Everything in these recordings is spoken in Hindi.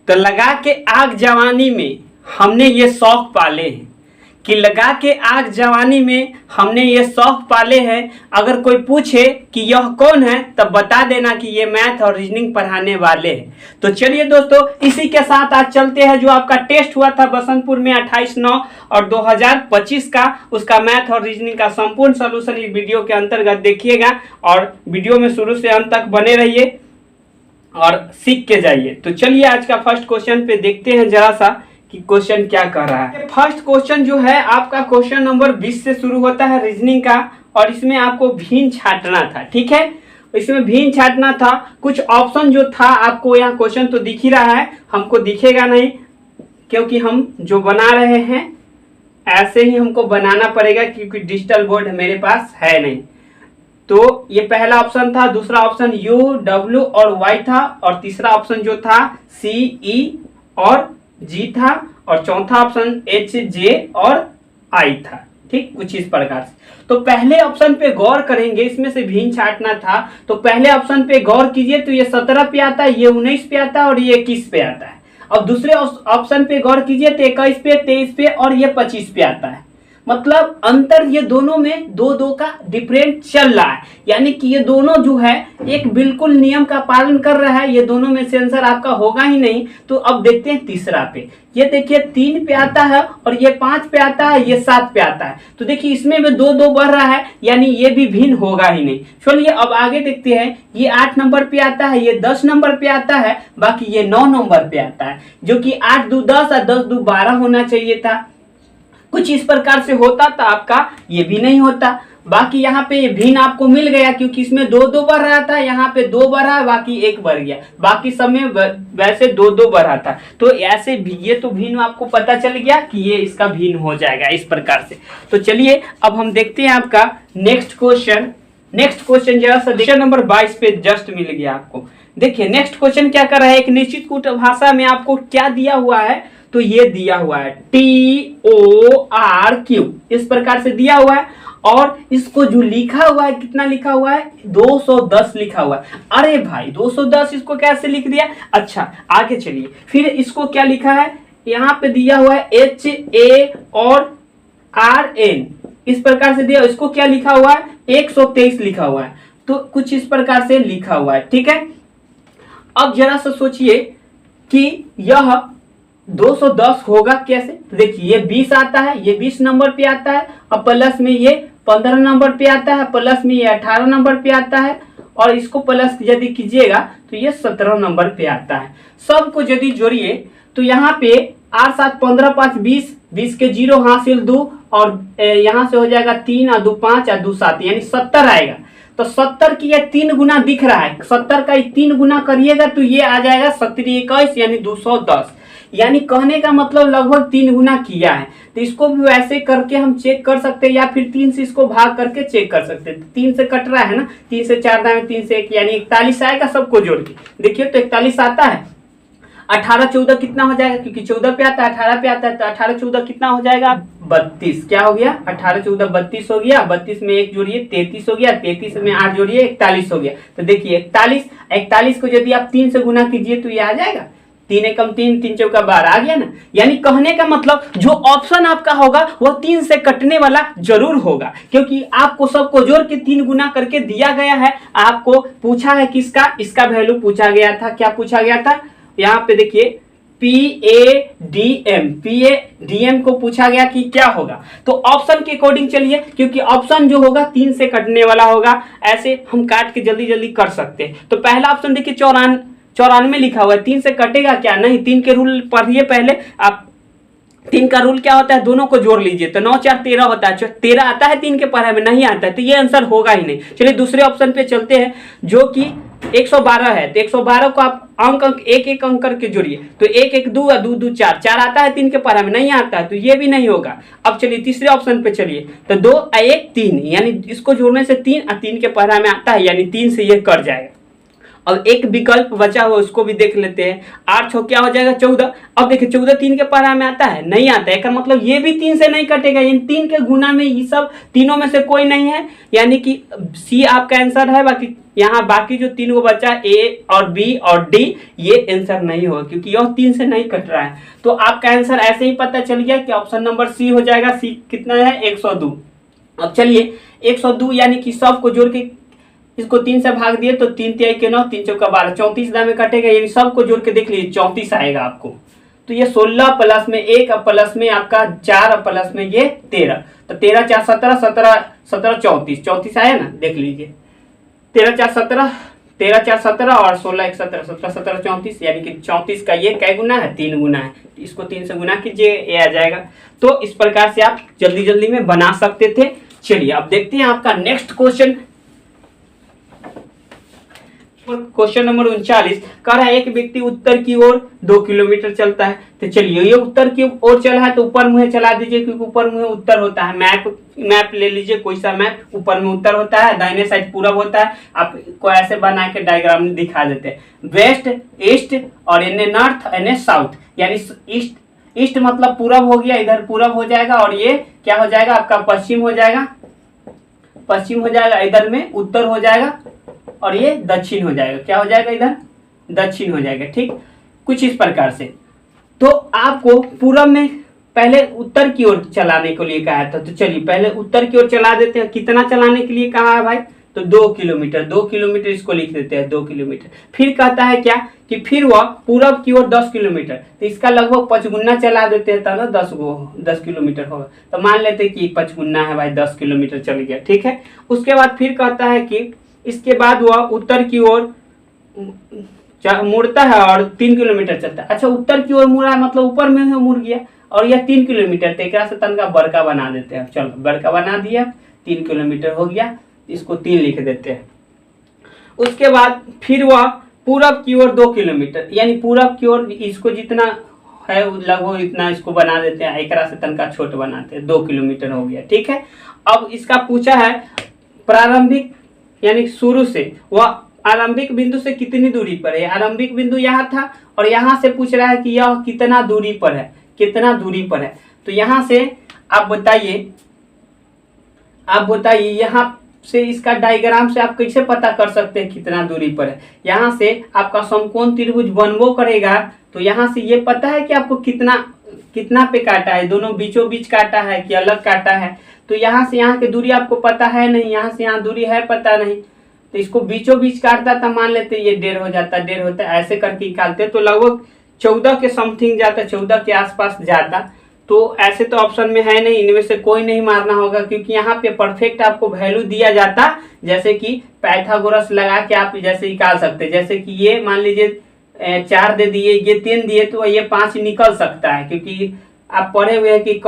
तो लगा के आग जवानी में हमने ये शौक पाले हैं कि लगा के आग जवानी में हमने ये शौक पाले हैं। अगर कोई पूछे कि यह कौन है तब बता देना कि ये मैथ और रीजनिंग पढ़ाने वाले हैं। तो चलिए दोस्तों, इसी के साथ आज चलते हैं जो आपका टेस्ट हुआ था बसंतपुर में 28/9 और 2025 का, उसका मैथ और रीजनिंग का संपूर्ण सोल्यूशन इस वीडियो के अंतर्गत देखिएगा और वीडियो में शुरू से अंत तक बने रहिए और सीख के जाइए। तो चलिए आज का फर्स्ट क्वेश्चन पे देखते हैं जरा सा कि क्वेश्चन क्या कर रहा है। फर्स्ट क्वेश्चन जो है आपका क्वेश्चन नंबर 20 से शुरू होता है रीजनिंग का, और इसमें आपको भिन्न छांटना था। ठीक है, इसमें भिन्न छांटना था। कुछ ऑप्शन जो था आपको यहाँ क्वेश्चन तो दिख ही रहा है, हमको दिखेगा नहीं क्योंकि हम जो बना रहे हैं ऐसे ही हमको बनाना पड़ेगा क्योंकि डिजिटल बोर्ड मेरे पास है नहीं। तो ये पहला ऑप्शन था, दूसरा ऑप्शन U, W और Y था, और तीसरा ऑप्शन जो था C, E और G था, और चौथा ऑप्शन H, J और I था। ठीक, कुछ इस प्रकार से। तो पहले ऑप्शन पे गौर करेंगे, इसमें से भिन्न छांटना था। तो पहले ऑप्शन पे गौर कीजिए तो ये 17 पे आता है, ये 19 पे आता है और ये 21 पे आता है। अब दूसरे ऑप्शन पे गौर कीजिए तो 21 पे, 23 पे और ये 25 पे आता है। मतलब अंतर ये दोनों में दो का डिफरेंट चल रहा है, यानी कि ये दोनों जो है एक बिल्कुल नियम का पालन कर रहा है। ये दोनों में से आंसर आपका होगा ही नहीं। तो अब देखते हैं तीसरा पे, ये देखिए 3 पे आता है और ये 5 पे आता है, ये 7 पे आता है। तो देखिए इसमें भी 2 बढ़ रहा है, यानी ये भी भिन्न होगा ही नहीं। चलिए अब आगे देखते हैं, ये 8 नंबर पे आता है, ये 10 नंबर पे आता है, बाकी ये 9 नंबर पे आता है, जो कि 8 2 10 और 10 2 12 होना चाहिए था। कुछ इस प्रकार से होता था आपका, ये भी नहीं होता। बाकी यहाँ पे ये भिन्न आपको मिल गया क्योंकि इसमें 2 बढ़ रहा था, यहाँ पे 2 बढ़ा, बाकी 1 बढ़ गया, बाकी सब में वैसे 2 बढ़ा था। तो ऐसे भी ये तो भिन्न आपको पता चल गया कि ये इसका भिन्न हो जाएगा इस प्रकार से। तो चलिए अब हम देखते हैं आपका नेक्स्ट क्वेश्चन। नेक्स्ट क्वेश्चन जरा सा क्वेश्चन नंबर 22 पे जस्ट मिल गया आपको। देखिए नेक्स्ट क्वेश्चन क्या कर रहा है, एक निश्चित कूट भाषा में आपको क्या दिया हुआ है, तो ये दिया हुआ है TORQ, इस प्रकार से दिया हुआ है। और इसको जो लिखा हुआ है, कितना लिखा हुआ है, 210 लिखा हुआ है। अरे भाई 210 इसको कैसे लिख दिया। अच्छा आगे चलिए, फिर इसको क्या लिखा है, यहाँ पे दिया हुआ है HA और RN, इस प्रकार से दिया। इसको क्या लिखा हुआ है, 123 लिखा हुआ है। तो कुछ इस प्रकार से लिखा हुआ है। ठीक है, अब जरा सा सोचिए कि यह 210 होगा कैसे। तो देखिए ये 20 आता है, ये 20 नंबर पे आता है, और प्लस में ये 15 नंबर पे आता है, प्लस में ये 18 नंबर पे आता है, और इसको प्लस यदि कीजिएगा तो ये 17 नंबर पे आता है। सबको यदि जोड़िए तो यहाँ पे 8 7 15 5 20, 20 के 0 हासिल 2, और यहाँ से हो जाएगा 3 और 2 5 और 2 7, यानी 70 आएगा। तो 70 की ये 3 गुना दिख रहा है, 70 का 3 गुना करिएगा तो ये आ जाएगा 70 21 यानी 210, यानी कहने का मतलब लगभग 3 गुना किया है। तो इसको भी वैसे करके हम चेक कर सकते हैं, या फिर 3 से इसको भाग करके चेक कर सकते हैं। 3 से कट रहा है ना, 3 से 4 दाएं, 3 से 1 यानी 41 आएगा सबको जोड़ के। देखिए तो 41 आता है। 18 14 कितना हो जाएगा, क्योंकि 14 पे आता है, 18 पे आता है, तो 18 14 कितना हो जाएगा, 32। क्या हो गया, 18 14 32 हो गया। 32 में 1 जोड़िए 33 हो गया, 33 में 8 जोड़िए 41 हो गया। तो देखिए 41 को यदि आप 3 से गुना कीजिए तो ये आ जाएगा 3 एकम 3, 3 चौका 12 आ गया ना। यानी कहने का मतलब जो ऑप्शन आपका होगा वह 3 से कटने वाला जरूर होगा, क्योंकि आपको सबको जोड़ के 3 गुना करके दिया गया है। आपको पूछा है किसका, इसका वैल्यू पूछा गया था। क्या पूछा गया था, यहाँ पे देखिए PADM को पूछा गया कि क्या होगा। तो ऑप्शन के अकॉर्डिंग चलिए, क्योंकि ऑप्शन जो होगा 3 से कटने वाला होगा। ऐसे हम काट के जल्दी जल्दी कर सकते हैं। तो पहला ऑप्शन देखिए 94 लिखा हुआ है, 3 से कटेगा क्या, नहीं। 3 के रूल पढ़िए पहले आप। 3 का रूल क्या होता है, दोनों को जोड़ लीजिए तो 9 4 13 होता है। 13 आता है 3 के पढ़ाई में, नहीं आता है तो ये आंसर होगा ही नहीं। चलिए दूसरे ऑप्शन पे चलते हैं जो कि 112 है। तो 112 को आप अंक एक अंक करके जोड़िए, तो 1 1 2 और 2 2 4 4 आता है 3 के पढ़ाई में, नहीं आता है तो ये भी नहीं होगा। अब चलिए तीसरे ऑप्शन पे चलिए, तो 2 1 3, यानी इसको जोड़ने से 3 और 3 के पढ़ाई में आता है, यानी 3 से ये कट जाएगा। अब एक विकल्प बचा हुआ उसको भी देख लेते हैं। 8 छो क्या हो जाएगा 14। अब देखिए 14 3 के पढ़ा में आता है, नहीं आता है, मतलब ये भी 3 से नहीं कटेगा, इन 3 के गुना में ये सब तीनों में से कोई नहीं है, यानी कि सी आपका आंसर है। बाकी यहाँ बाकी जो 3 को बचा ए और बी और डी, ये आंसर नहीं होगा क्योंकि यह 3 से नहीं कट रहा है। तो आपका आंसर ऐसे ही पता चल गया कि ऑप्शन नंबर सी हो जाएगा। सी कितना है 102। अब चलिए 102 यानी कि सब को जोड़ के इसको 3 से भाग दिए तो 3 तिहाई के 9, 3 चौका 12, 34 दाम में कटेगा, यानी सबको जोड़ के देख लीजिए 34 आएगा आपको। तो ये 16 प्लस में 1 प्लस में आपका 4 प्लस में ये 13, तो 13 4 17 17 17 34, 34 आया ना, देख लीजिए 13 4 17, 13 4 17 और 16 1 17, 17 17 34, यानी कि 34 का ये कै गुना है 3 गुना है, इसको 3 से गुना कीजिए, ये आ जाएगा। तो इस प्रकार से आप जल्दी जल्दी में बना सकते थे। चलिए अब देखते हैं आपका नेक्स्ट क्वेश्चन। क्वेश्चन नंबर 39 कह रहा है एक व्यक्ति उत्तर की ओर 2 किलोमीटर चलता है। तो चलिए ये उत्तर की ओर चला है तो ऊपर मुँह चला दीजिए, क्योंकि ऊपर मुँह उत्तर होता है। मैप ले लीजिए, कोई सा मैप, ऊपर में उत्तर होता है, दाहिने साइड पूरब होता है। आपको ऐसे बना के डायग्राम दिखा देते हैं, वेस्ट ईस्ट और एने नॉर्थ एने साउथ, यानी ईस्ट मतलब पूरब हो गया, इधर पूरब हो जाएगा, और ये क्या हो जाएगा आपका पश्चिम हो जाएगा, पश्चिम हो जाएगा, इधर में उत्तर हो जाएगा, और ये दक्षिण हो जाएगा, क्या हो जाएगा इधर दक्षिण हो जाएगा। ठीक, कुछ इस प्रकार से। तो आपको पूरब में पहले उत्तर की ओर चलाने के लिए कहा था, तो चलिए पहले उत्तर की ओर चला देते हैं। कितना चलाने के लिए कहा है भाई, तो 2 किलोमीटर, 2 किलोमीटर इसको लिख देते हैं 2 किलोमीटर। फिर कहता है क्या कि फिर वह पूरब की ओर 10 किलोमीटर, तो इसका लगभग 5 गुना चला देते हैं, तब ना 10 किलोमीटर होगा। तो मान लेते हैं कि 5 गुना है भाई, 10 किलोमीटर चल गया। ठीक है, उसके बाद फिर कहता है कि इसके बाद वह उत्तर की ओर मुड़ता है और 3 किलोमीटर चलता है। अच्छा, उत्तर की ओर मुड़ा मतलब ऊपर में मुड़ गया, और यह 3 किलोमीटर, तो एक से तनका बड़का बना देते हैं। चलो बड़का बना दिया, 3 किलोमीटर हो गया, इसको 3 लिख देते हैं। उसके बाद फिर वह पूरब की ओर 2 किलोमीटर, यानी पूरब की ओर इसको जितना है लगभग इतना इसको बना देते हैं, एक से तनका छोट बनाते हैं, 2 किलोमीटर हो गया। ठीक है, अब इसका पूछा है प्रारंभिक यानी शुरू से वह आरंभिक बिंदु से कितनी दूरी पर है। आरंभिक बिंदु यहाँ था और यहाँ से पूछ रहा है कि यह कितना दूरी पर है, कितना दूरी पर है। तो यहाँ से आप बताइए यहाँ से इसका डायग्राम से आप कैसे पता कर सकते हैं कितना दूरी पर है। यहाँ से आपका समकोण त्रिभुज बनबो करेगा, तो यहाँ से ये पता है कि आपको कितना पे काटा है, दोनों बीचों बीच काटा है कि अलग काटा है। तो यहाँ से यहाँ की दूरी आपको पता है नहीं, यहाँ से यहाँ दूरी है पता नहीं, तो इसको बीचों बीच काटता था, मान लेते ये 1.5 हो जाता, 1.5 होता, ऐसे करके निकालते तो लगभग 14 के समथिंग जाता, 14 के आसपास जाता। तो ऐसे तो ऑप्शन में है नहीं, इनमें से कोई नहीं मारना होगा, क्योंकि यहाँ पे परफेक्ट आपको वैल्यू दिया जाता, जैसे कि पाइथागोरस लगा के आप जैसे निकाल सकते, जैसे कि ये मान लीजिए 4 दे दिए, ये 3 दिए, तो ये 5 निकल सकता है, क्योंकि आप पढ़े हुए हैं कि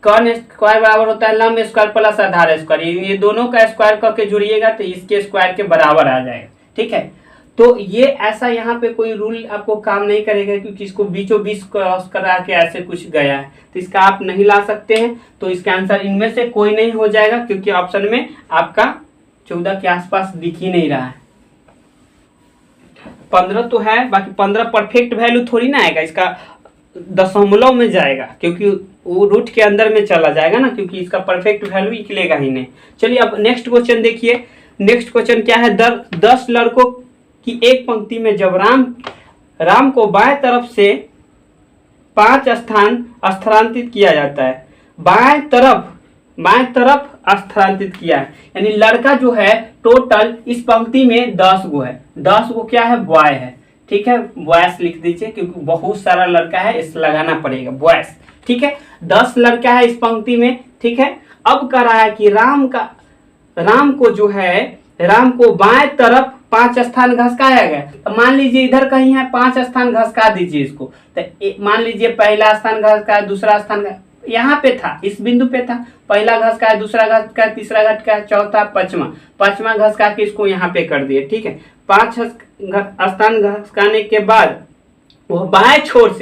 कॉन स्क्वायर बराबर होता है लंब स्क्वायर प्लस आधार स्क्वायर, ये दोनों का स्क्वायर करके जुड़िएगा तो इसके स्क्वायर के बराबर आ जाएगा। ठीक है, तो ये ऐसा यहाँ पे कोई रूल आपको काम नहीं करेगा, क्योंकि इसको बीचों बीच क्रॉस करा के ऐसे कुछ गया है, तो इसका आप नहीं ला सकते हैं। तो इसका आंसर इनमें से कोई नहीं हो जाएगा, क्योंकि ऑप्शन में आपका 14 के आसपास दिख ही नहीं रहा है। 15 तो है, बाकी 15 परफेक्ट वैल्यू थोड़ी ना आएगा, इसका दशमलव में जाएगा, क्योंकि वो रूट के अंदर में चला जाएगा ना, क्योंकि इसका परफेक्ट वैल्यू निकलेगा ही नहीं। चलिए अब नेक्स्ट क्वेश्चन देखिए। नेक्स्ट क्वेश्चन क्या है, 10 लड़कों की एक पंक्ति में जब राम को बाएं तरफ से 5 स्थान स्थानांतरित किया जाता है, बाएं तरफ स्थानांतरित किया है, यानी लड़का जो है टोटल इस पंक्ति में 10 गो है, 10 गो क्या है बॉय है। ठीक है, बॉयस लिख दीजिए, क्योंकि बहुत सारा लड़का है, इस लगाना पड़ेगा बॉयस। ठीक है, 10 लड़का है इस पंक्ति में। ठीक है, अब कह रहा है कि राम को बाएं तरफ 5 स्थान घसकाया गया, तो मान लीजिए इधर कहीं है 5 स्थान घसका दीजिए इसको, तो मान लीजिए पहला स्थान घसका, दूसरा स्थान यहाँ पे था, इस बिंदु पे था, पहला घसका, दूसरा घसका, तीसरा घसका, चौथा, पांचवा घसका के इसको यहाँ पे कर दिए। ठीक है, 5 स्थान घसकाने के बाद वह बाएं छोर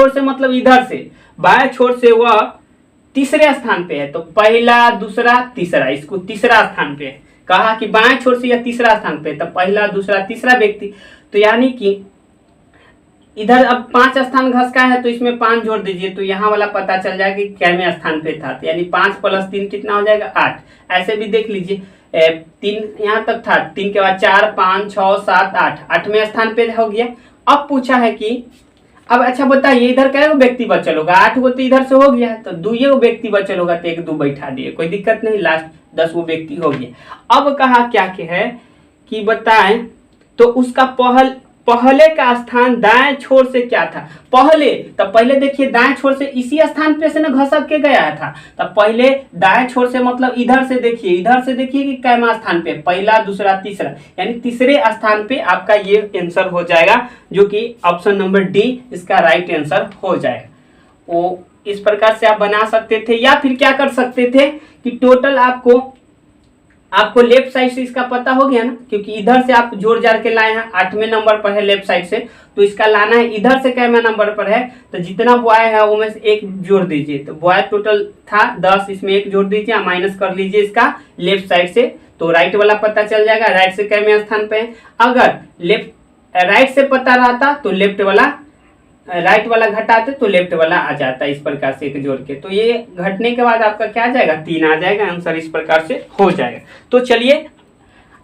से मतलब इधर से बाएं छोर से वह तीसरे स्थान पे है, तो पहला दूसरा तीसरा, इसको तीसरा स्थान पे है, कहा कि बाएं छोर से यह तीसरा स्थान पे, तब पहला दूसरा तीसरा व्यक्ति, तो यानी कि इधर अब 5 स्थान घसका है तो इसमें 5 जोड़ दीजिए, तो यहाँ वाला पता चल जाएगा कि कैमें स्थान पे था, तो यानी 5 + 3 कितना हो जाएगा 8। ऐसे भी देख लीजिए 3 यहाँ तक था, 3 के बाद 4 5 6 7 8, 8वें स्थान पे हो गया। अब पूछा है कि अब अच्छा बताइए इधर कै गो व्यक्ति बचल होगा, 8 गो तो इधर से हो गया, तो 2 गो व्यक्ति बचल होगा, तो 1 2 बैठा दिए, कोई दिक्कत नहीं, लास्ट 10 गो व्यक्ति हो गया। अब कहा क्या है कि बताएं तो उसका पहले का स्थान दाएं छोर से क्या था, पहले देखिए दाएं छोर से इसी स्थान पे से ना घसक के गया था, तब पहले दाएं छोर से मतलब इधर से देखिए कि कैमा स्थान पे, पहला दूसरा तीसरा, यानी तीसरे स्थान पे आपका ये आंसर हो जाएगा, जो कि ऑप्शन नंबर डी इसका राइट आंसर हो जाएगा। वो इस प्रकार से आप बना सकते थे, या फिर क्या कर सकते थे कि टोटल आपको लेफ्ट साइड से इसका पता हो गया ना, क्योंकि इधर से आप जोड़ जाड़ के लाए हैं, 8वें नंबर पर है लेफ्ट साइड से, तो इसका लाना है इधर से कैमा नंबर पर है, तो जितना बॉय है वो में से 1 जोड़ दीजिए, तो बॉय टोटल था 10, इसमें 1 जोड़ दीजिए, माइनस कर लीजिए इसका लेफ्ट साइड से, तो राइट वाला पता चल जाएगा, राइट से कैमे स्थान पे है। अगर राइट से पता रहता तो राइट वाला घटाते तो लेफ्ट वाला आ जाता, इस प्रकार से 1 जोड़ के, तो ये घटने के बाद आपका क्या आ जाएगा 3 आ जाएगा, आंसर इस प्रकार से हो जाएगा। तो चलिए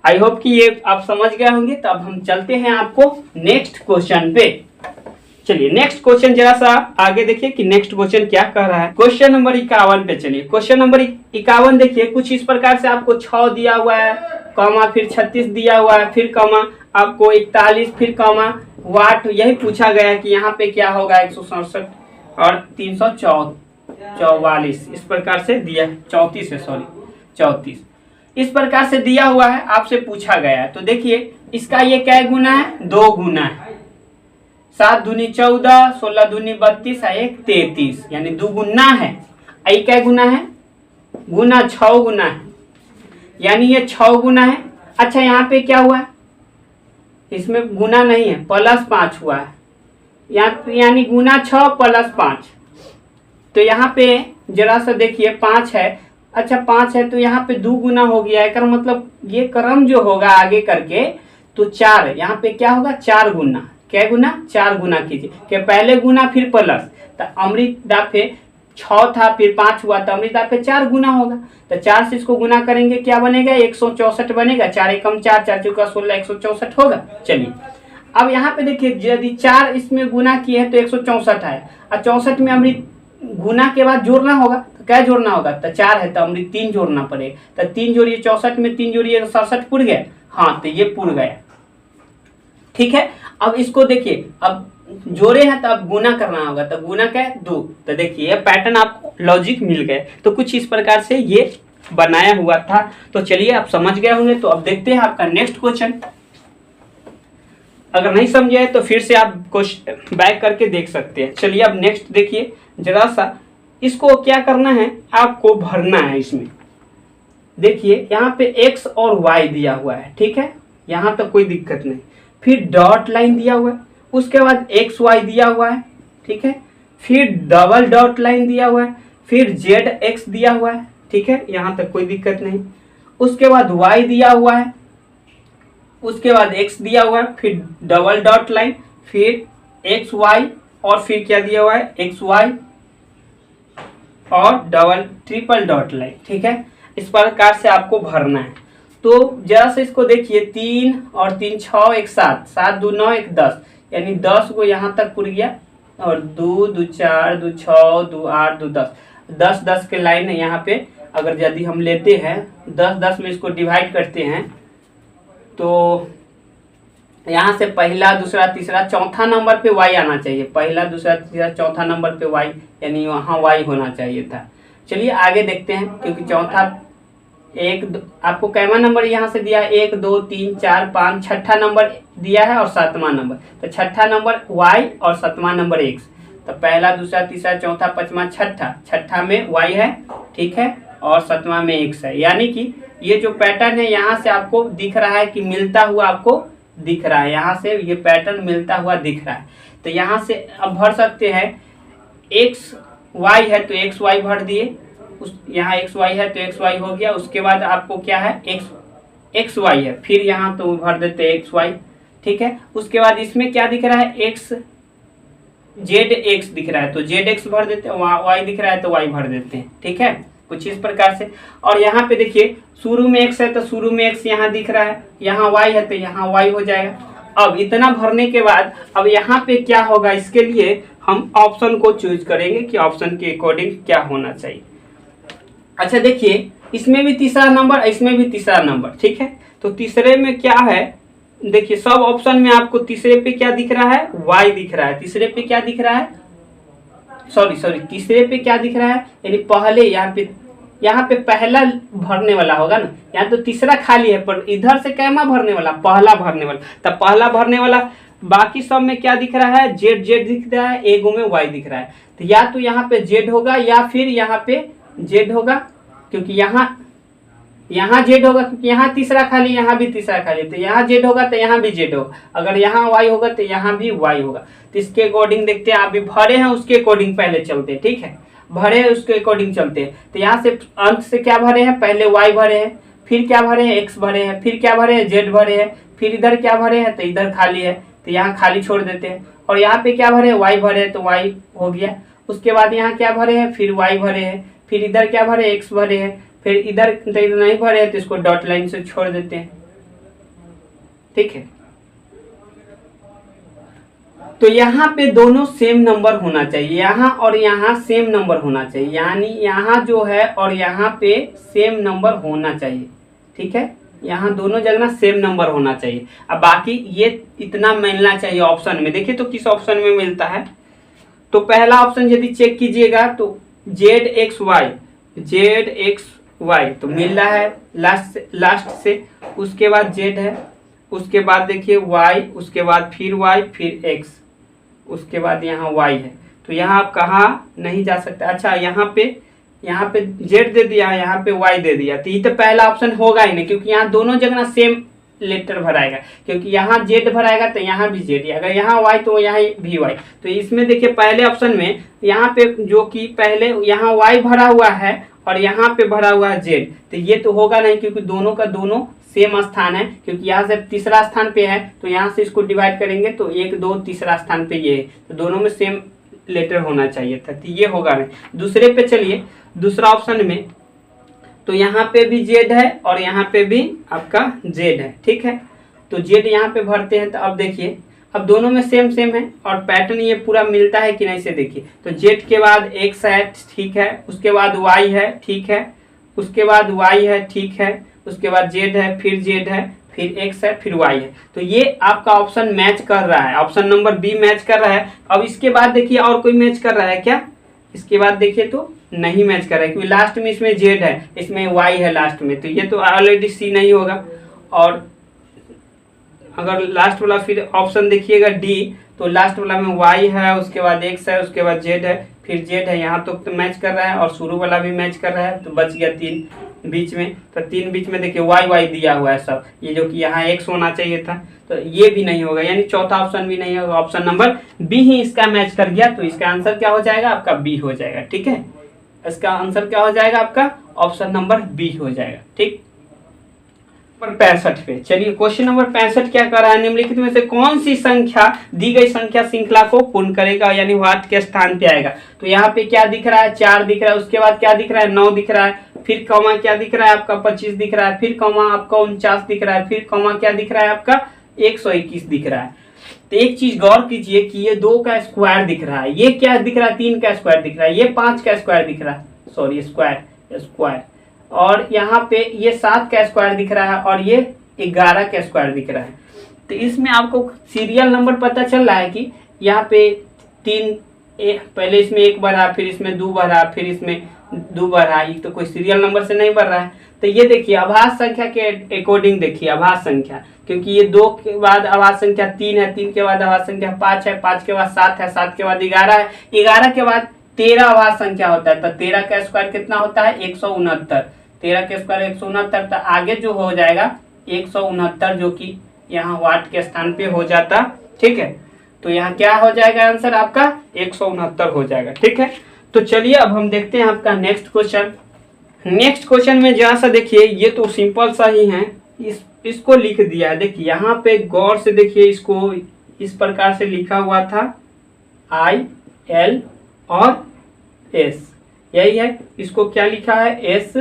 आई होप कि ये आप समझ गए होंगे। तो अब हम चलते हैं आपको नेक्स्ट क्वेश्चन पे। चलिए नेक्स्ट क्वेश्चन जरा सा आगे देखिए कि नेक्स्ट क्वेश्चन क्या कह रहा है। क्वेश्चन नंबर 51 पे चलिए। क्वेश्चन नंबर 51 देखिए, कुछ इस प्रकार से आपको 6 दिया हुआ है, कॉमा फिर 36 दिया हुआ है, फिर कॉमा आपको 41, फिर कॉमा वाट, यही पूछा गया है कि यहाँ पे क्या होगा 167 और 344, इस प्रकार से दिया, 34 है सॉरी 34, इस प्रकार से दिया हुआ है, आपसे पूछा गया है। तो देखिए इसका ये क्या गुना है, 2 गुना है, 7 दूनी 14, 16 दूनी 32, 1 33, यानी 2 गुना है। आई क्या गुना है, गुना 6 गुना है, यानी ये 6 गुना है। अच्छा यहाँ पे क्या हुआ है, इसमें गुना नहीं है, +5 हुआ है, यानी गुना 6 + 5, तो यहाँ पे जरा सा देखिए 5 है, अच्छा 5 है तो यहाँ पे 2 गुना हो गया है, मतलब ये क्रम जो होगा आगे करके तो 4, यहाँ पे क्या होगा 4 गुना, क्या गुना 4 गुना कीजिए, क्या पहले गुना फिर प्लस, तो अमृता पे 6 था फिर 5 हुआ, तो अमृता पे 4 गुना होगा, तो 4 से इसको गुना करेंगे क्या बनेगा 164 बनेगा, 4 एकम 4, 4 चौका 16, 164 होगा। चलिए अब यहाँ पे देखिए यदि 4 इसमें गुना किए हैं तो 164 है, और 64 में अमृत गुना के बाद जोड़ना होगा, तो क्या जोड़ना होगा, तो 4 है तो अमृत 3 जोड़ना पड़ेगा, तो 3 जोड़िए 64 में 3 जोड़िए 67 पुर गया, हाँ तो ये पुर गया, ठीक है। अब इसको देखिए, अब जोड़े हैं तो अब गुना करना होगा, तो गुना क्या है 2, तो देखिए पैटर्न आपको लॉजिक मिल गए, तो कुछ इस प्रकार से ये बनाया हुआ था। तो चलिए आप समझ गए होंगे। तो अब देखते हैं आपका नेक्स्ट क्वेश्चन, अगर नहीं समझे तो फिर से आप क्वेश्चन बैक करके देख सकते हैं। चलिए अब नेक्स्ट देखिए जरा सा, इसको क्या करना है आपको भरना है। इसमें देखिए यहाँ पे x और y दिया हुआ है, ठीक है, यहाँ तक कोई दिक्कत नहीं, फिर डॉट लाइन दिया हुआ है, उसके बाद एक्स वाई दिया हुआ है, ठीक है, फिर डबल डॉट लाइन दिया हुआ है, फिर जेड एक्स दिया हुआ है, ठीक है, यहाँ तक कोई दिक्कत नहीं, उसके बाद वाई दिया हुआ है, उसके बाद एक्स दिया हुआ है, फिर डबल डॉट लाइन, फिर एक्स वाई, और फिर क्या दिया हुआ है एक्स वाई और ट्रिपल डॉट लाइन, ठीक है। इस प्रकार से आपको भरना है। तो जरा से इसको देखिए, 3 और 3 6 1 7, 7 2 9 1 10, यानी 10 को यहाँ तक पुर गया, और 2 2 4 2 6 2 8 2 10, 10 10 के लाइन है यहाँ पे। अगर यदि हम लेते हैं 10 10 में इसको डिवाइड करते हैं तो यहाँ से पहला दूसरा तीसरा चौथा नंबर पे y आना चाहिए, पहला दूसरा तीसरा चौथा नंबर पे y, यानी वहाँ y होना चाहिए था। चलिए आगे देखते हैं, क्योंकि चौथा आपको कैमा नंबर यहाँ से दिया 1 2 3 4 5, छठा नंबर दिया है और 7वां नंबर, तो छठा नंबर y और 7वां नंबर x, तो पहला दूसरा तीसरा चौथा पांचवा छठा में y है, ठीक है, और 7वां में x है। यानी कि ये जो पैटर्न है यहाँ से आपको दिख रहा है कि मिलता हुआ आपको दिख रहा है, यहाँ से ये पैटर्न मिलता हुआ दिख रहा है। तो यहाँ से अब भर सकते हैं, एक्स वाई है तो XY भर दिए, उस यहाँ XY है तो XY हो गया, उसके बाद आपको क्या है एक्स वाई है, फिर यहाँ तो भर देते हैं एक्स वाई, ठीक है। उसके बाद इसमें क्या दिख रहा है, एक्स जेड एक्स दिख रहा है तो जेड एक्स भर देते हैं, वहाँ वाई दिख रहा है तो वाई भर देते हैं, ठीक है, कुछ इस प्रकार से। और यहाँ पे देखिए शुरू में एक्स है तो शुरू में एक्स यहाँ दिख रहा है, यहाँ वाई है तो यहाँ वाई हो जाएगा। अब इतना भरने के बाद अब यहाँ पे क्या होगा, इसके लिए हम ऑप्शन को चूज करेंगे कि ऑप्शन के अकॉर्डिंग क्या होना चाहिए। अच्छा देखिए इसमें भी तीसरा नंबर, इसमें भी तीसरा नंबर, ठीक है। तो तीसरे में क्या है, देखिए सब ऑप्शन में आपको तीसरे पे क्या दिख रहा है, y दिख रहा है। तीसरे पे क्या दिख रहा है, सॉरी तीसरे पे क्या दिख रहा है, यानी पहले यहाँ पे पहला भरने वाला होगा ना, यहाँ तो तीसरा खाली है पर इधर से कैमा भरने वाला, पहला भरने वाला, तब पहला भरने वाला। बाकी सब में क्या दिख रहा है, जेड जेड दिख रहा है, एगो में वाई दिख रहा है। तो या तो यहाँ पे जेड होगा या फिर यहाँ पे जेड होगा, क्योंकि यहाँ जेड होगा, क्योंकि यहाँ तीसरा खाली, यहाँ भी तीसरा खाली, तो यहाँ जेड होगा तो यहाँ भी जेड होगा, अगर यहाँ वाई होगा तो यहाँ भी वाई होगा। तो इसके अकॉर्डिंग देखते हैं, आप भी भरे हैं उसके अकॉर्डिंग पहले चलते हैं, ठीक है, भरे हैं उसके अकॉर्डिंग चलते हैं। तो यहाँ से अंत से क्या भरे हैं, पहले वाई भरे हैं, फिर क्या भरे हैं, एक्स भरे हैं, फिर क्या भरे हैं, जेड भरे हैं, फिर इधर क्या भरे हैं, तो इधर खाली है तो यहाँ खाली छोड़ देते हैं। और यहाँ पे क्या भरे हैं, वाई भरे हैं तो वाई हो गया। उसके बाद यहाँ क्या भरे हैं, फिर वाई भरे हैं, फिर इधर क्या भरे, एक्स भरे हैं, फिर इधर नहीं भरे हैं तो इसको डॉट लाइन से छोड़ देते हैं, ठीक है। तो यहाँ पे दोनों सेम नंबर होना चाहिए, यहाँ और यहाँ सेम नंबर होना चाहिए, यानी यहाँ जो है और यहाँ पे सेम नंबर होना चाहिए, ठीक है। यहाँ दोनों जगह सेम नंबर होना चाहिए। अब बाकी ये इतना मिलना चाहिए ऑप्शन में। देखिए तो किस ऑप्शन में मिलता है, तो पहला ऑप्शन यदि चेक कीजिएगा तो जेड एक्स वाई तो मिल रहा है लास्ट से। उसके बाद जेड है, उसके बाद देखिए वाई, उसके बाद फिर वाई, फिर एक्स, उसके बाद यहाँ वाई है। तो यहाँ आप कहाँ नहीं जा सकते। अच्छा यहाँ पे जेड दे दिया, यहाँ पे वाई दे दिया, तो ये तो पहला ऑप्शन होगा ही नहीं, क्योंकि यहाँ दोनों जगह सेम लेटर भराएगा, क्योंकि यहाँ जेड भराएगा तो यहाँ भी जेड, अगर यहाँ वाई तो यहाँ भी वाई। तो इसमें देखिए पहले ऑप्शन में यहाँ पे जो कि पहले यहाँ वाई भरा हुआ है और यहाँ पे भरा हुआ है जेड, तो ये तो होगा नहीं, क्योंकि दोनों का दोनों सेम स्थान है, क्योंकि यहाँ से तीसरा स्थान पे है तो यहाँ से इसको डिवाइड करेंगे तो 1 2 तीसरा स्थान पे ये है, तो दोनों में सेम लेटर होना चाहिए था, तो ये होगा नहीं। दूसरे पे चलिए, दूसरा ऑप्शन में तो यहाँ पे भी जेड है और यहाँ पे भी आपका जेड है, ठीक है। तो जेड यहाँ पे भरते हैं, तो अब देखिए अब दोनों में सेम है और पैटर्न ये पूरा मिलता है कि नहीं से देखिए। तो जेड के बाद एक्स है, ठीक है, उसके बाद वाई है, ठीक है, उसके बाद वाई है, ठीक है, उसके बाद जेड है, फिर जेड है, फिर एक्स है, फिर वाई है। तो ये आपका ऑप्शन मैच कर रहा है, ऑप्शन नंबर बी मैच कर रहा है। अब इसके बाद देखिए और कोई मैच कर रहा है क्या, इसके बाद देखिए तो नहीं मैच कर रहा है, क्योंकि लास्ट में इसमें जेड है, इसमें वाई है लास्ट में, तो ये तो ऑलरेडी सी नहीं होगा। और अगर लास्ट वाला फिर ऑप्शन देखिएगा डी, तो लास्ट वाला में वाई है, उसके बाद एक्स है, उसके बाद जेड है, फिर जेड है, यहाँ तो मैच कर रहा है और शुरू वाला भी मैच कर रहा है, तो बच गया 3 बीच में। तो 3 बीच में देखिए वाई दिया हुआ है सब, ये जो कि यहाँ एक्स होना चाहिए था, तो ये भी नहीं होगा, यानी चौथा ऑप्शन भी नहीं होगा, ऑप्शन नंबर बी ही इसका मैच कर गया। तो इसका आंसर क्या हो जाएगा, आपका बी हो जाएगा, ठीक है। इसका आंसर क्या हो जाएगा, आपका ऑप्शन नंबर बी हो जाएगा, ठीक। 65 पे चलिए, क्वेश्चन नंबर 65 क्या कर रहा है, निम्नलिखित में से कौन सी संख्या दी गई संख्या श्रृंखला को पूर्ण करेगा, यानी व्हाट के स्थान पे आएगा। तो यहाँ पे क्या दिख रहा है, 4 दिख रहा है, उसके बाद क्या दिख रहा है, 9 दिख रहा है, फिर कॉमा क्या दिख रहा है आपका 25 दिख रहा है, फिर कॉमा आपका 49 दिख रहा है, फिर कॉमा क्या दिख रहा है आपका 121 दिख रहा है। तो एक चीज गौर कीजिए कि ये 2 का स्क्वायर दिख रहा है, ये क्या दिख रहा है, 3 का स्क्वायर दिख रहा है, ये 5 का स्क्वायर दिख रहा है, सॉरी स्क्वायर, और यहाँ पे ये 7 का स्क्वायर दिख रहा है और ये 11 का स्क्वायर दिख रहा है। तो इसमें आपको सीरियल नंबर पता चल रहा है कि यहाँ पे 3 पहले इसमें 1 भरा, फिर इसमें 2 भरा, फिर इसमें 2 भरा, ये तो कोई सीरियल नंबर से नहीं भर रहा है। तो ये देखिए आभास संख्या के अकॉर्डिंग देखिए आभास संख्या, क्योंकि ये 2 के बाद आभास संख्या 3 है, 3 के बाद आभास संख्या 5 है, 5 के बाद 7 है, 7 के बाद 11 है, 11 के बाद 13 आभास संख्या होता है। तो 13 का स्क्वायर कितना होता है, 169, 13 के स्क्वायर 169, तो आगे जो हो जाएगा 169, जो कि यहाँ वाट के स्थान पे हो जाता, ठीक है। तो यहाँ क्या हो जाएगा आंसर आपका 169 हो जाएगा, ठीक है। तो चलिए अब हम देखते हैं आपका नेक्स्ट क्वेश्चन। नेक्स्ट क्वेश्चन में जरा सा देखिए, ये तो सिंपल सा ही है, इसको लिख दिया है। देखिए यहाँ पे गौर से देखिए, इसको इस प्रकार से लिखा हुआ था I L और S, यही है। इसको क्या लिखा है S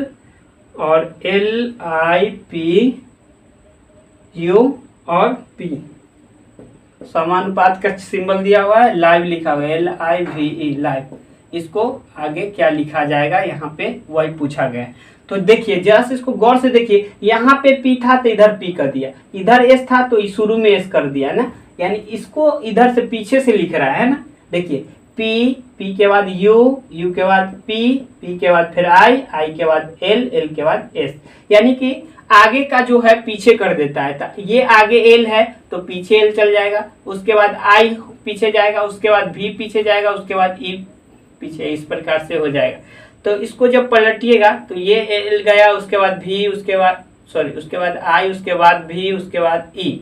और LIP U और P, समानुपात का सिंबल दिया हुआ है, लाइव लिखा हुआ है LIVE लाइव। इसको आगे क्या लिखा जाएगा यहाँ पे वही पूछा गया है। तो देखिए जरा से इसको गौर से देखिए, यहाँ पे P था तो इधर P कर दिया, इधर S था तो शुरू में S कर दिया ना, यानी इसको इधर से पीछे से लिख रहा है ना। देखिए P के बाद U के बाद P के बाद फिर I के बाद L के बाद S, यानी कि आगे का जो है पीछे कर देता है। तो ये आगे L है तो पीछे L चल जाएगा, उसके बाद I पीछे जाएगा, उसके बाद V पीछे जाएगा, उसके बाद E पीछे, इस प्रकार से हो जाएगा। तो इसको जब पलटिएगा तो ये L गया, उसके बाद V, उसके बाद उसके बाद I, उसके बाद V, उसके बाद E,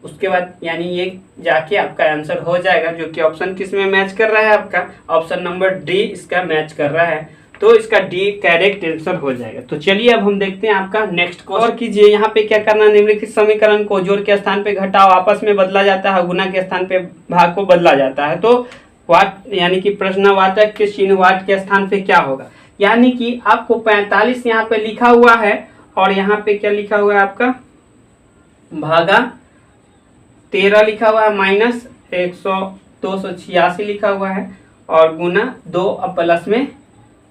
उसके बाद यानी ये जाके आपका आंसर हो जाएगा, जो कि ऑप्शन किस में मैच कर रहा है, आपका ऑप्शन नंबर डी इसका मैच कर रहा है। तो इसका डी करेक्ट आंसर हो जाएगा। तो चलिए अब हम देखते हैं आपका नेक्स्ट क्वेश्चन। और कीजिए यहाँ पे क्या करना, निम्नलिखित समीकरण को जोड़ के स्थान पे घटाव आपस में बदला जाता है, गुना के स्थान पे भाग को बदला जाता है। तो वाट यानी कि प्रश्नवाचक के चिन्ह वाट के स्थान पे क्या होगा, यानी कि आपको 45 यहाँ पे लिखा हुआ है और यहाँ पे क्या लिखा हुआ है आपका भागा 13 लिखा हुआ है, माइनस 286 लिखा हुआ है और गुना 2 प्लस में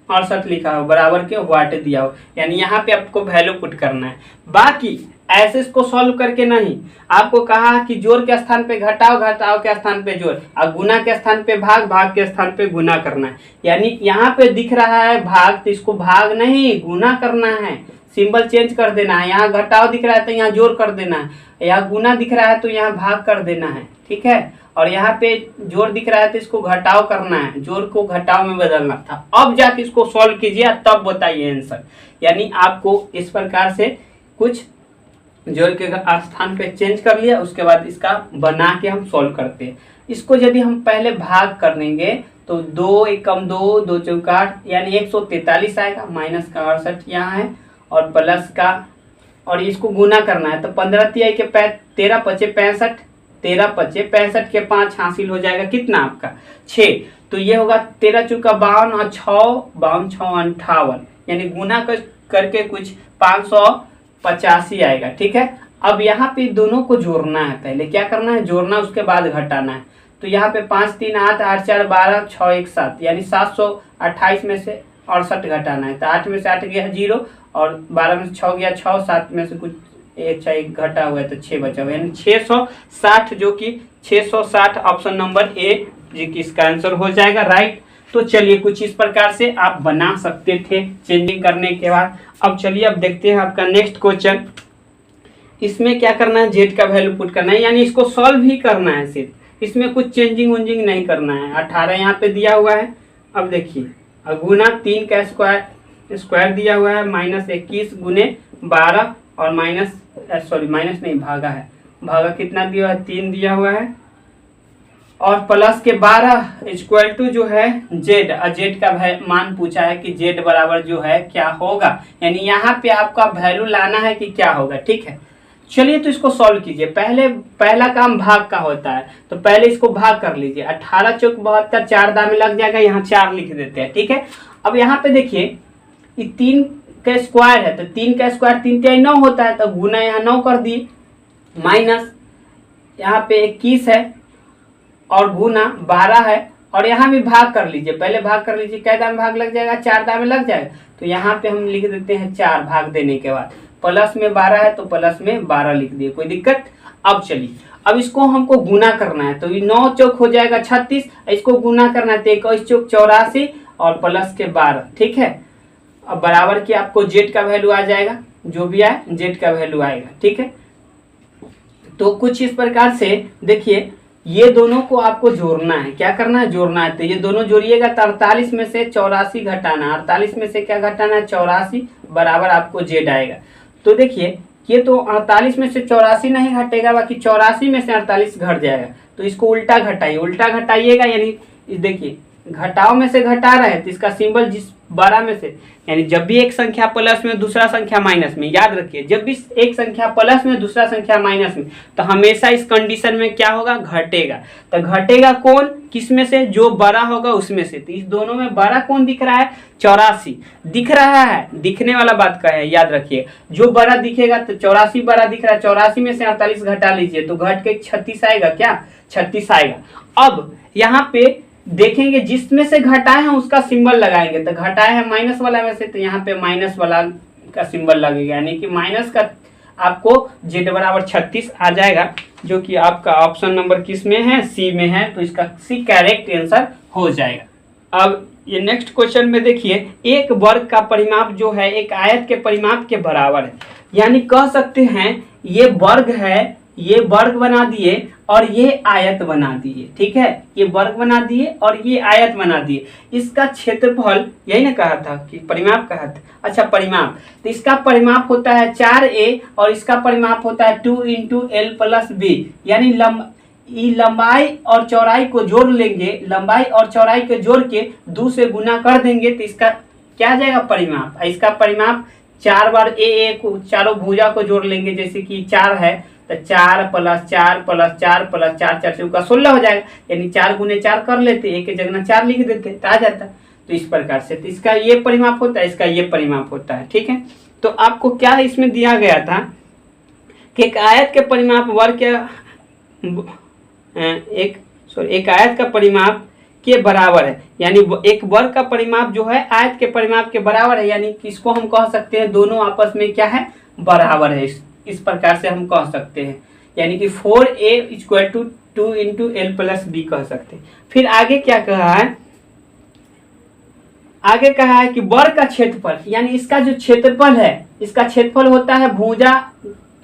68 लिखा हुआ, बराबर के वाट दिया हो, यानी यहाँ पे आपको वैल्यू पुट करना है। बाकी ऐसे इसको सॉल्व करके नहीं, आपको कहा कि जोड़ के स्थान पे घटाव, घटाव के स्थान पे जोड़ और गुना के स्थान पे भाग, भाग के स्थान पे गुना करना है। यानी यहाँ पे दिख रहा है भाग तो इसको भाग नहीं गुना करना है, सिंबल चेंज कर देना है। यहाँ घटाव दिख रहा है तो यहाँ जोड़ कर देना है, यहाँ गुना दिख रहा है तो यहाँ भाग कर देना है, ठीक है। और यहाँ पे जोड़ दिख रहा है तो इसको घटाव करना है, जोड़ को घटाव में बदलना था। अब जाके इसको सॉल्व कीजिए तब बताइए आंसर। यानी आपको इस प्रकार से कुछ जोड़ के स्थान पे चेंज कर लिया, उसके बाद इसका बना के हम सॉल्व करते हैं। इसको यदि हम पहले भाग कर लेंगे तो 2 एकम 2, 2 चौका 8 यानी 143 आएगा, माइनस का 68 यहाँ है और प्लस का, और इसको गुना करना है तो 15 तिहाई के 13 पचे 65, 13 पचे 65 के 5 हासिल हो जाएगा कितना आपका 6। तो ये होगा 13 चौका 52 और 6 52 6 58, यानी गुना करके कुछ 585 आएगा, ठीक है। अब यहाँ पे दोनों को जोड़ना है, पहले क्या करना है जोड़ना, उसके बाद घटाना है। तो यहाँ पे 5 3 8 8 4 12 6 1 7 यानी 728 में से 68 घटाना है। तो 8 में से 8 गया 0 और 12 में से 6 गया 6, 7 में से कुछ एक घटा हुआ है तो 6 बचा हुआ, यानी 660, जो कि 660 ऑप्शन नंबर ए जी की इसका आंसर हो जाएगा, राइट। तो चलिए कुछ इस प्रकार से आप बना सकते थे चेंजिंग करने के बाद। अब चलिए अब देखते हैं आपका नेक्स्ट क्वेश्चन। इसमें क्या करना है, जेड का वैल्यू पुट करना है, यानी इसको सॉल्व ही करना है सिर्फ, इसमें कुछ चेंजिंग वेंजिंग नहीं करना है। 18 यहाँ पे दिया हुआ है, अब देखिए गुना 3 का स्क्वायर दिया हुआ है, माइनस 21 गुने 12 और माइनस नहीं भागा है, भागा कितना दिया है 3 दिया हुआ है और प्लस के 12 इक्वल टू जो है जेड, जेड का मान पूछा है कि जेड बराबर जो है क्या होगा, यानी यहाँ पे आपका वैल्यू लाना है कि क्या होगा, ठीक है। चलिए तो इसको सॉल्व कीजिए। पहला काम भाग का होता है तो पहले इसको भाग कर लीजिए। 18 चौक 72 4 दाम लग जाएगा, यहाँ 4 लिख देते हैं, ठीक है। अब यहाँ पे देखिए ये 3 का स्क्वायर है तो 3 का स्क्वायर 3 तिहाई 9 होता है, तो गुना यहाँ 9 कर दिए, माइनस यहाँ पे 21 है और गुना 12 है और यहाँ भी भाग कर लीजिए, पहले भाग कर लीजिए, कै दाम भाग लग जाएगा 4 दाम लग जाएगा, तो यहाँ पे हम लिख देते हैं 4 भाग देने के बाद, प्लस में 12 है तो प्लस में 12 लिख दिए, कोई दिक्कत। अब चलिए अब इसको हमको गुना करना है, तो ये 9 चौक हो जाएगा 36, इसको गुना करना है तो 21 चौक 84 और प्लस के 12, ठीक है। अब बराबर की आपको जेड का वैल्यू आ जाएगा, जो भी आए जेड का वैल्यू आएगा, ठीक है। तो कुछ इस प्रकार से देखिए ये दोनों को आपको जोड़ना है, क्या करना है जोड़ना है, तो ये दोनों जोड़िएगा तो 48 में से 84 घटाना, 48 में से क्या घटाना है 84, बराबर आपको जेड आएगा। तो देखिए ये तो 48 में से 84 नहीं घटेगा, बाकी 84 में से 48 घट जाएगा, तो इसको उल्टा घटाइए, उल्टा घटाइएगा, यानी देखिए घटाव में से घटा रहे हैं तो इसका सिंबल जिस बड़ा में से, यानी जब भी एक संख्या प्लस में दूसरा संख्या माइनस में, याद रखिए जब भी एक संख्या प्लस में दूसरा संख्या माइनस में, तो हमेशा इस कंडीशन में क्या होगा, घटेगा। तो घटेगा कौन, किस में से, जो बड़ा होगा उसमें से। तो इस दोनों में बड़ा कौन दिख रहा है, 84 दिख रहा है, दिखने वाला बात का है, याद रखिए जो बड़ा दिखेगा तो 84 बड़ा दिख रहा है, 84 में से 48 घटा लीजिए तो घट के 36 आएगा, क्या 36 आएगा। अब यहाँ पे देखेंगे जिसमें से घटाए हैं उसका सिंबल लगाएंगे, तो घटाए हैं माइनस वाला में से, तो यहाँ पे माइनस वाला का सिंबल लगेगा, यानी कि माइनस का आपको z बराबर 36 आ जाएगा, जो कि आपका ऑप्शन नंबर किस में है, सी में है। तो इसका सी करेक्ट आंसर हो जाएगा। अब ये नेक्स्ट क्वेश्चन में देखिए, एक वर्ग का परिमाप जो है एक आयत के परिमाप के बराबर है, यानी कह सकते हैं ये वर्ग है, ये वर्ग बना दिए और ये आयत बना दिए, ठीक है, ये वर्ग बना दिए और ये आयत बना दिए। इसका क्षेत्रफल, यही ना कहा था कि परिमाप कहा था, अच्छा परिमाप, तो इसका परिमाप होता है 4a और इसका परिमाप होता है 2 × l + b, यानी लंबाई और चौड़ाई को जोड़ लेंगे, लंबाई और चौड़ाई को जोड़ के 2 से गुना कर देंगे तो इसका क्या आ जाएगा, परिमाप। इसका परिमाप 4 बार a को, चारों भुजा को जोड़ लेंगे, जैसे कि 4 है तो 4 + 4 + 4 + 4 4 चौका 16 हो जाएगा, यानी 4 × 4 कर लेते, एक की जगह 4 लिख देते तो आ जाता। तो इस प्रकार से तो इसका ये परिमाप होता है, इसका ये परिमाप होता है, ठीक है। तो आपको क्या इसमें दिया गया था कि एक आयत के परिमाप वर्ग के एक आयत का परिमाप के बराबर है, यानी एक वर्ग का परिमाप जो है आयत के परिमाप के बराबर है, यानी किसको हम कह सकते हैं, दोनों आपस में क्या है, बराबर है। इस प्रकार से हम कह सकते हैं, यानी कि 4a = 2 × l + b कह सकते हैं। फिर आगे क्या कहा है, आगे कहा है कि वर्ग का क्षेत्रफल, यानी इसका जो क्षेत्रफल है, इसका क्षेत्रफल होता है भुजा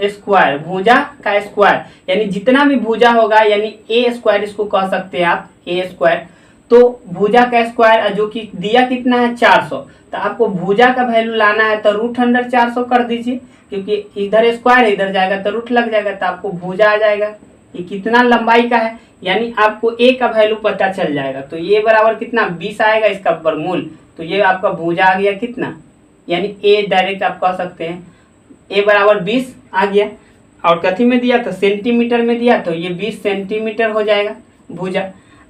स्क्वायर, भुजा का स्क्वायर, यानी जितना भी भुजा होगा, यानी a² इसको कह सकते हैं आप, a²। तो भुजा का स्क्वायर जो कि दिया कितना है, 400, तो आपको भुजा का वैल्यू लाना है तो √400 कर दीजिए, क्योंकि इधर स्क्वायर इधर जाएगा तो रूट लग जाएगा, तो आपको भुजा आ जाएगा। ये कितना लंबाई का है, यानी आपको a का वैल्यू पता चल जाएगा, तो ये बराबर कितना 20 आएगा, इसका वर्गमूल, तो ये आपका भुजा आ गया कितना, यानी a डायरेक्ट आप कह सकते हैं a बराबर 20 आ गया। और कथी में दिया था, सेंटीमीटर में दिया, तो ये 20 सेंटीमीटर हो जाएगा भुजा।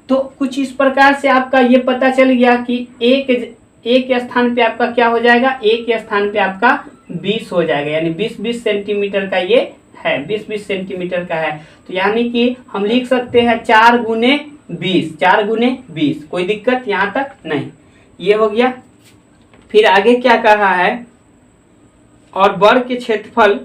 तो कुछ इस प्रकार से आपका ये पता चल गया कि एक स्थान पे आपका क्या हो जाएगा, एक स्थान पे आपका 20 हो जाएगा, यानी 20-20 सेंटीमीटर का ये है, 20-20 सेंटीमीटर का है। तो यानी कि हम लिख सकते हैं 4 × 20, 4 × 20, कोई दिक्कत यहाँ तक नहीं, ये हो गया। फिर आगे क्या कहा है, और वर्ग के क्षेत्रफल,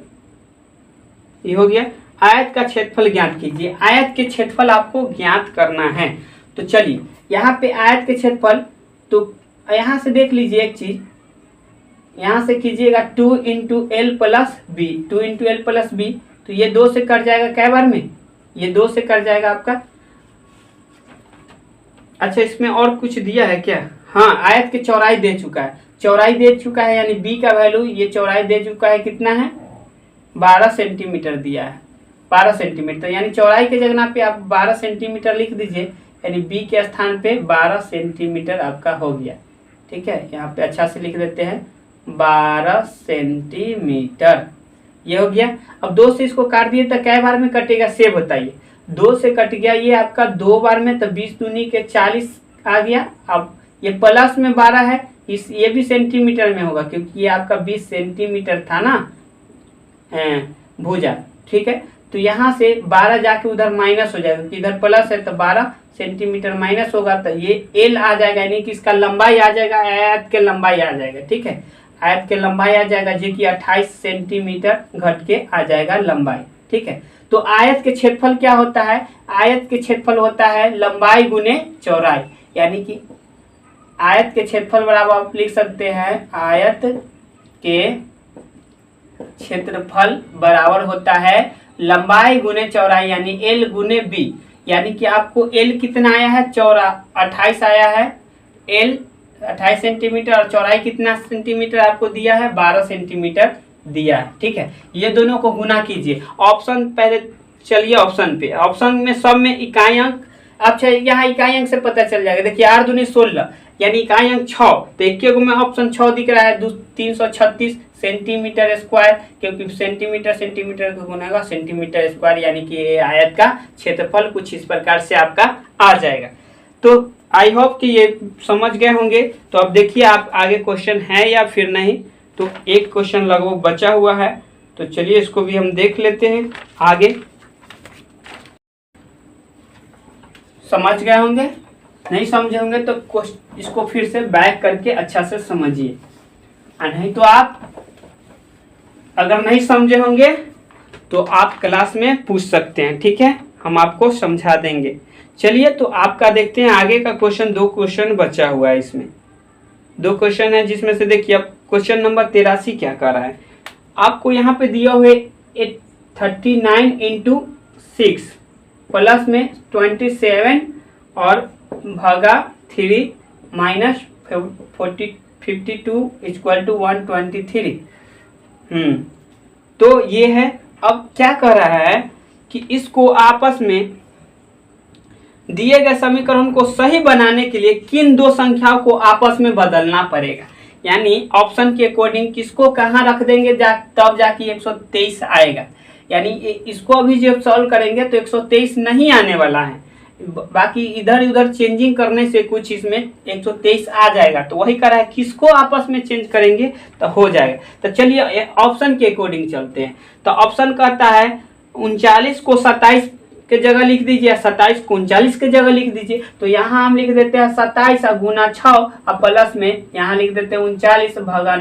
ये हो गया, आयत का क्षेत्रफल ज्ञात कीजिए। आयत के क्षेत्रफल आपको ज्ञात करना है, तो चलिए यहाँ पे आयत के क्षेत्रफल, तो यहाँ से देख लीजिए एक चीज, यहाँ से कीजिएगा 2 × l + b, 2 × l + b, तो ये 2 से कट जाएगा कै बार में, ये 2 से कट जाएगा आपका। अच्छा इसमें और कुछ दिया है क्या, हाँ आयत की चौड़ाई दे चुका है, चौड़ाई दे चुका है, यानी b का वैल्यू, ये चौड़ाई दे चुका है, कितना है 12 सेंटीमीटर दिया है, 12 सेंटीमीटर, यानी चौड़ाई के जगह पे आप 12 सेंटीमीटर लिख दीजिए, यानी b के स्थान पे 12 सेंटीमीटर आपका हो गया, ठीक है। यहाँ पे अच्छा से लिख देते हैं 12 सेंटीमीटर, ये हो गया। अब 2 से इसको काट दिए तो कै बार में कटेगा, से बताइए, 2 से कट गया ये आपका 2 बार में, तो 20 दूनी के 40 आ गया। अब ये प्लस में 12 है, इस ये भी सेंटीमीटर में होगा, क्योंकि ये आपका 20 सेंटीमीटर था ना भुजा, ठीक है। तो यहाँ से 12 जाके उधर माइनस हो जाएगा, क्योंकि इधर प्लस है तो 12 सेंटीमीटर माइनस होगा, तो ये l आ जाएगा, यानी कि इसका लंबाई आ जाएगा, आयत के लंबाई आ जाएगा, ठीक है, आयत के लंबाई आ जाएगा, जो कि 28 सेंटीमीटर घट के आ जाएगा लंबाई, ठीक है। तो आयत के क्षेत्रफल क्या होता है, आयत के क्षेत्रफल होता है लंबाई गुने चौड़ाई, यानी कि आयत के क्षेत्रफल बराबर आप लिख सकते हैं, आयत के क्षेत्रफल बराबर होता है लंबाई गुने चौड़ाई, यानी l गुने b, यानी कि आपको l कितना आया है, 28 आया है, l 28 सेंटीमीटर, और चौड़ाई कितना सेंटीमीटर आपको दिया है, 12 सेंटीमीटर दिया है, ठीक है। ये दोनों को गुना कीजिए। ऑप्शन पहले चलिए ऑप्शन पे, ऑप्शन में सब में इकाई अंक अच्छा यहाँ इकाई अंक से पता चल जाएगा। देखिए 8 दूनी 16 यानी इकाई अंक 6, तो एक में ऑप्शन 6 दिख रहा है। 336 सेंटीमीटर स्क्वायर, क्योंकि सेंटीमीटर सेंटीमीटर का गुना होगा सेंटीमीटर स्क्वायर, यानी कि आयत का क्षेत्रफल कुछ इस प्रकार से आपका आ जाएगा। तो आई होप कि ये समझ गए होंगे। तो अब देखिए आप आगे क्वेश्चन है या फिर नहीं। तो एक क्वेश्चन लगभग बचा हुआ है, तो चलिए इसको भी हम देख लेते हैं आगे। समझ गए होंगे, नहीं समझे होंगे तो इसको फिर से बैक करके अच्छा से समझिए, नहीं तो आप अगर नहीं समझे होंगे तो आप क्लास में पूछ सकते हैं, ठीक है, हम आपको समझा देंगे। चलिए तो आपका देखते हैं आगे का क्वेश्चन। 2 क्वेश्चन बचा हुआ है, इसमें 2 क्वेश्चन है, जिसमें से देखिए अब क्वेश्चन नंबर 83 क्या कर रहा है। आपको यहाँ पे दिया हुए 39 × 6 प्लस में 27 और भागा 3 माइनस 52 इक्वल टू 123। तो ये है। अब क्या कर रहा है कि इसको आपस में दिए गए समीकरण को सही बनाने के लिए किन 2 संख्याओं को आपस में बदलना पड़ेगा, यानी ऑप्शन के अकॉर्डिंग किसको कहाँ रख देंगे तब जाके 123 आएगा। यानी इसको अभी जब सॉल्व करेंगे तो 123 नहीं आने वाला है, बाकी इधर उधर चेंजिंग करने से कुछ इसमें 123 आ जाएगा। तो वही कर रहा है, किसको आपस में चेंज करेंगे तो हो जाएगा। तो चलिए ऑप्शन के अकॉर्डिंग चलते हैं। तो ऑप्शन कहता है 39 को 27 के जगह लिख दीजिए, 27 को 39 के जगह लिख दीजिए। तो यहाँ हम लिख देते हैं 27 गुना 6 और प्लस में यहाँ लिख देते हैं 39 भागा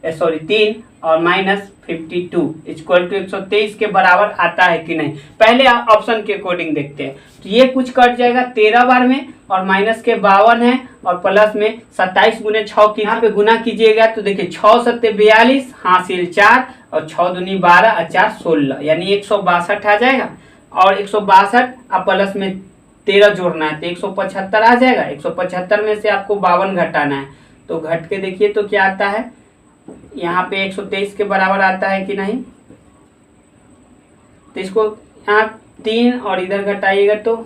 3 और माइनस 52 इक्वल टू 123 के बराबर आता है कि नहीं। पहले ऑप्शन के अकॉर्डिंग देखते हैं। तो ये कुछ कट जाएगा 13 बार में और माइनस के 52 है और प्लस में 27 गुने 6 की यहाँ पे गुना कीजिएगा। तो देखिए 6 सत्ते 42 हासिल 4 और 6 दूनी 12 और 4 16 यानी 162 आ जाएगा। और 162 और प्लस में 13 जोड़ना है तो 175 आ जाएगा। 175 में से आपको 52 घटाना है, तो घट के देखिए तो क्या आता है, यहाँ पे 123 के बराबर आता है कि नहीं। तो इसको यहाँ 3 और इधर घटाइएगा तो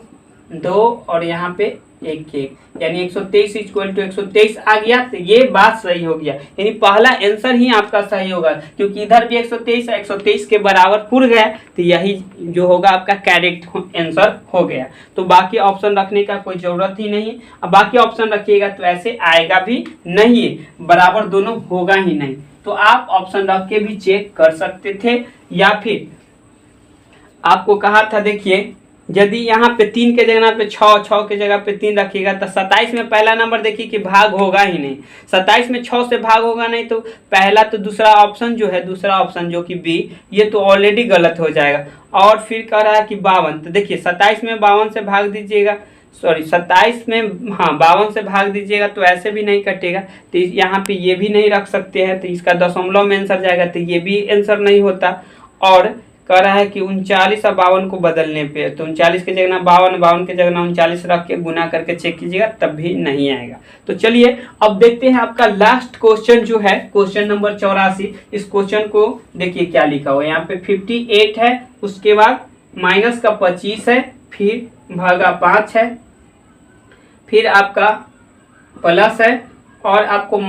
2 और यहाँ पे 1 यानी 123 इक्वल टू 123 आ गया। तो ये बात सही हो गया, यानी पहला आंसर ही आपका सही होगा, क्योंकि इधर भी 123 के बराबर पुर गया। तो यही जो होगा आपका करेक्ट आंसर हो गया। तो बाकी ऑप्शन रखने का कोई जरूरत ही नहीं। अब बाकी ऑप्शन रखिएगा तो ऐसे आएगा भी नहीं, बराबर दोनों होगा ही नहीं। तो आप ऑप्शन रख के भी चेक कर सकते थे, या फिर आपको कहा था देखिए यदि यहाँ पे 3 के जगह पे 6 के जगह पे 3 रखिएगा तो 27 में पहला नंबर देखिए कि भाग होगा ही नहीं। 27 में 6 से भाग होगा नहीं, तो पहला तो दूसरा ऑप्शन जो है, दूसरा ऑप्शन जो कि बी, ये तो ऑलरेडी गलत हो जाएगा। और फिर कह रहा है कि 52, तो देखिए 27 में 52 से भाग दीजिएगा, 27 में 52 से भाग दीजिएगा तो ऐसे भी नहीं कटेगा। तो यहाँ पे ये भी नहीं रख सकते हैं, तो इसका दशमलव में आंसर जाएगा, तो ये भी आंसर नहीं होता। और कह रहा है कि 39 और 52 को बदलने पे, तो 39 के जगह 52 के जगह 39 रख के गुना करके चेक कीजिएगा तब भी नहीं आएगा। तो चलिए अब देखते हैं आपका लास्ट क्वेश्चन जो है, क्वेश्चन नंबर 84। इस क्वेश्चन को देखिए क्या लिखा हुआ है, यहाँ पे 58 है, उसके बाद माइनस का 25 है, फिर भागा 5 है, फिर आपका प्लस है और आपको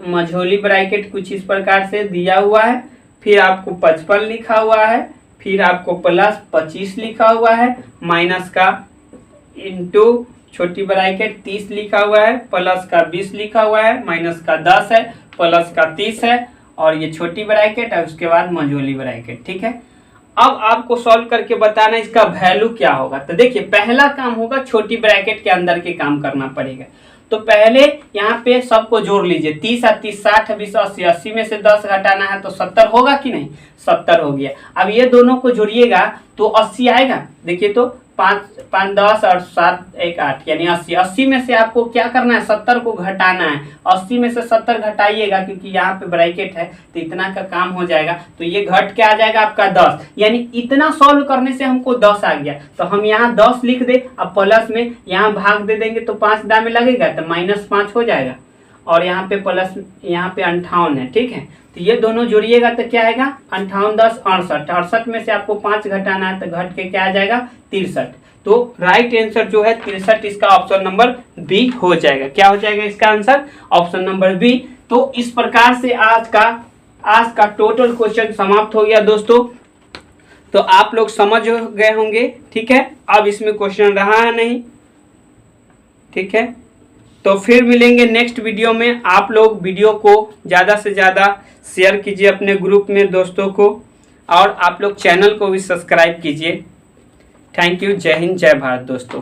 मझोली ब्रैकेट कुछ इस प्रकार से दिया हुआ है, फिर आपको 55 लिखा हुआ है, फिर आपको प्लस 25 लिखा हुआ है, माइनस का इंटू छोटी ब्रैकेट 30 लिखा हुआ है, प्लस का 20 लिखा हुआ है, माइनस का 10 है, प्लस का 30 है और ये छोटी ब्रैकेट है, उसके बाद मझोली ब्रैकेट। ठीक है, अब आपको सॉल्व करके बताना इसका वैल्यू क्या होगा। तो देखिए पहला काम होगा छोटी ब्रैकेट के अंदर के काम करना पड़ेगा। तो पहले यहाँ पे सबको जोड़ लीजिए, 30 और 30 60 20 80, 80 में से 10 घटाना है तो 70 होगा कि नहीं, 70 हो गया। अब ये दोनों को जोड़िएगा तो 80 आएगा। देखिए तो 5 10 और 7 1 8 यानी 80। 80 में से आपको क्या करना है, 70 को घटाना है। 80 में से 70 घटाइएगा, क्योंकि यहाँ पे ब्रैकेट है तो इतना का काम हो जाएगा। तो ये घट के आ जाएगा आपका 10, यानी इतना सॉल्व करने से हमको 10 आ गया। तो हम यहाँ 10 लिख दे, अब प्लस में यहाँ भाग दे देंगे तो 5 दाम में लगेगा तो -5 हो जाएगा, और यहाँ पे प्लस यहाँ पे 58 है। ठीक है, तो ये दोनों जोड़िएगा तो क्या आएगा, 58 10 68। 68 में से आपको 5 घटाना है तो घट के क्या आ जाएगा, 63। तो राइट आंसर जो है 63 इसका ऑप्शन नंबर बी हो जाएगा। क्या हो जाएगा इसका आंसर? Option number B. तो इस प्रकार से आज का टोटल क्वेश्चन समाप्त हो गया दोस्तों। तो आप लोग समझ गए होंगे, ठीक है। अब इसमें क्वेश्चन रहा है नहीं, ठीक है। तो फिर मिलेंगे नेक्स्ट वीडियो में। आप लोग वीडियो को ज़्यादा से ज़्यादा शेयर कीजिए अपने ग्रुप में दोस्तों को, और आप लोग चैनल को भी सब्सक्राइब कीजिए। Thank you. जय हिंद, जय भारत दोस्तों।